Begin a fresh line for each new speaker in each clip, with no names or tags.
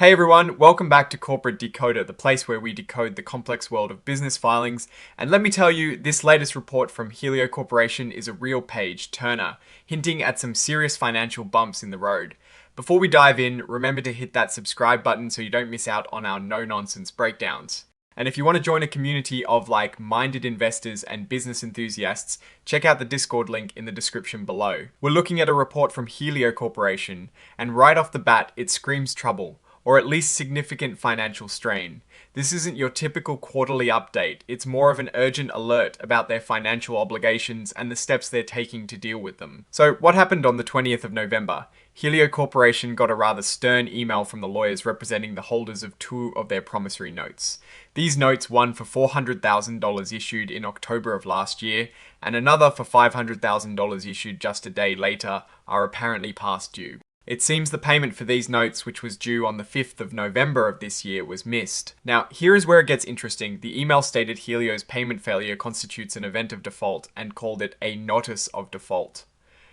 Hey everyone, welcome back to Corporate Decoder, the place where we decode the complex world of business filings. And let me tell you, this latest report from Helio Corporation is a real page turner, hinting at some serious financial bumps in the road. Before we dive in, remember to hit that subscribe button so you don't miss out on our no-nonsense breakdowns. And if you want to join a community of like-minded investors and business enthusiasts, check out the Discord link in the description below. We're looking at a report from Helio Corporation, and right off the bat, it screams trouble, or at least significant financial strain. This isn't your typical quarterly update, it's more of an urgent alert about their financial obligations and the steps they're taking to deal with them. So what happened on the 20th of November? Helio Corporation got a rather stern email from the lawyers representing the holders of two of their promissory notes. These notes, one for $400,000 issued in October of last year, and another for $500,000 issued just a day later, are apparently past due. It seems the payment for these notes, which was due on the 5th of November of this year, was missed. Now, here is where it gets interesting. The email stated Helio's payment failure constitutes an event of default and called it a notice of default.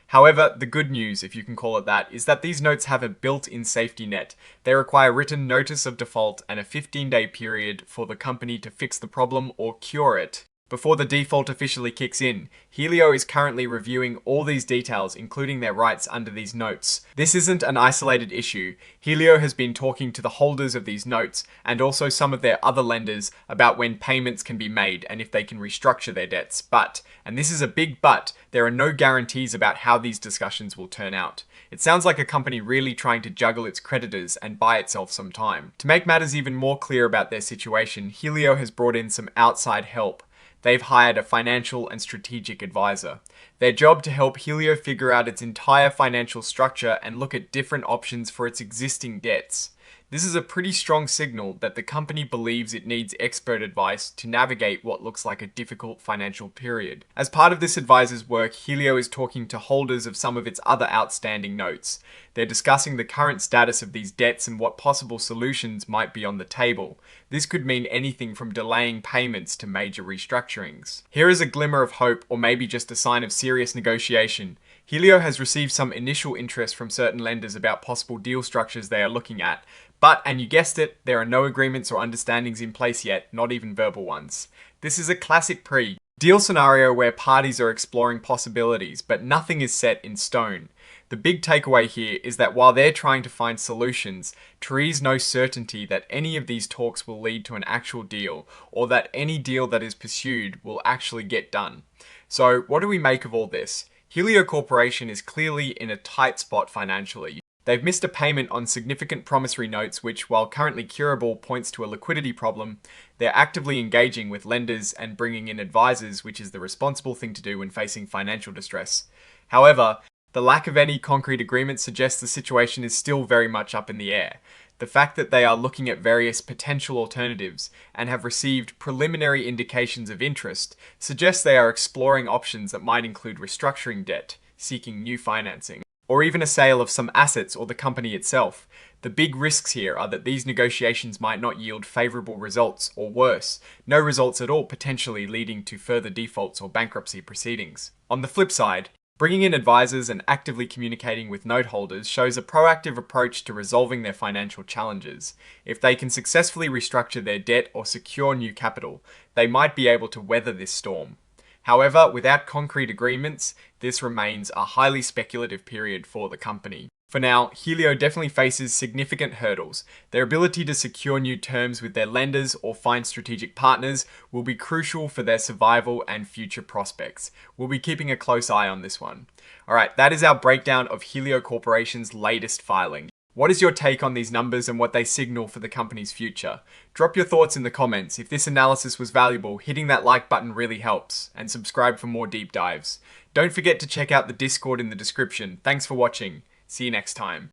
However, the good news, if you can call it that, is that these notes have a built-in safety net. They require written notice of default and a 15-day period for the company to fix the problem or cure it before the default officially kicks in. Helio is currently reviewing all these details, including their rights under these notes. This isn't an isolated issue. Helio has been talking to the holders of these notes and also some of their other lenders about when payments can be made and if they can restructure their debts. But, and this is a big but, there are no guarantees about how these discussions will turn out. It sounds like a company really trying to juggle its creditors and buy itself some time. To make matters even more clear about their situation, Helio has brought in some outside help. They've hired a financial and strategic advisor. Their job to help Helio figure out its entire financial structure and look at different options for its existing debts. This is a pretty strong signal that the company believes it needs expert advice to navigate what looks like a difficult financial period. As part of this advisor's work, Helio is talking to holders of some of its other outstanding notes. They're discussing the current status of these debts and what possible solutions might be on the table. This could mean anything from delaying payments to major restructurings. Here is a glimmer of hope, or maybe just a sign of serious negotiation. Helio has received some initial interest from certain lenders about possible deal structures they are looking at. But, and you guessed it, there are no agreements or understandings in place yet, not even verbal ones. This is a classic pre-deal scenario where parties are exploring possibilities, but nothing is set in stone. The big takeaway here is that while they're trying to find solutions, there is no certainty that any of these talks will lead to an actual deal, or that any deal that is pursued will actually get done. So, what do we make of all this? Helio Corporation is clearly in a tight spot financially. They've missed a payment on significant promissory notes, which, while currently curable, points to a liquidity problem. They're actively engaging with lenders and bringing in advisors, which is the responsible thing to do when facing financial distress. However, the lack of any concrete agreement suggests the situation is still very much up in the air. The fact that they are looking at various potential alternatives and have received preliminary indications of interest suggests they are exploring options that might include restructuring debt, seeking new financing, or even a sale of some assets or the company itself. The big risks here are that these negotiations might not yield favorable results, or worse, no results at all, potentially leading to further defaults or bankruptcy proceedings. On the flip side, bringing in advisors and actively communicating with note holders shows a proactive approach to resolving their financial challenges. If they can successfully restructure their debt or secure new capital, they might be able to weather this storm. However, without concrete agreements, this remains a highly speculative period for the company. For now, Helio definitely faces significant hurdles. Their ability to secure new terms with their lenders or find strategic partners will be crucial for their survival and future prospects. We'll be keeping a close eye on this one. Alright, that is our breakdown of Helio Corporation's latest filing. What is your take on these numbers and what they signal for the company's future? Drop your thoughts in the comments. If this analysis was valuable, hitting that like button really helps, and subscribe for more deep dives. Don't forget to check out the Discord in the description. Thanks for watching. See you next time.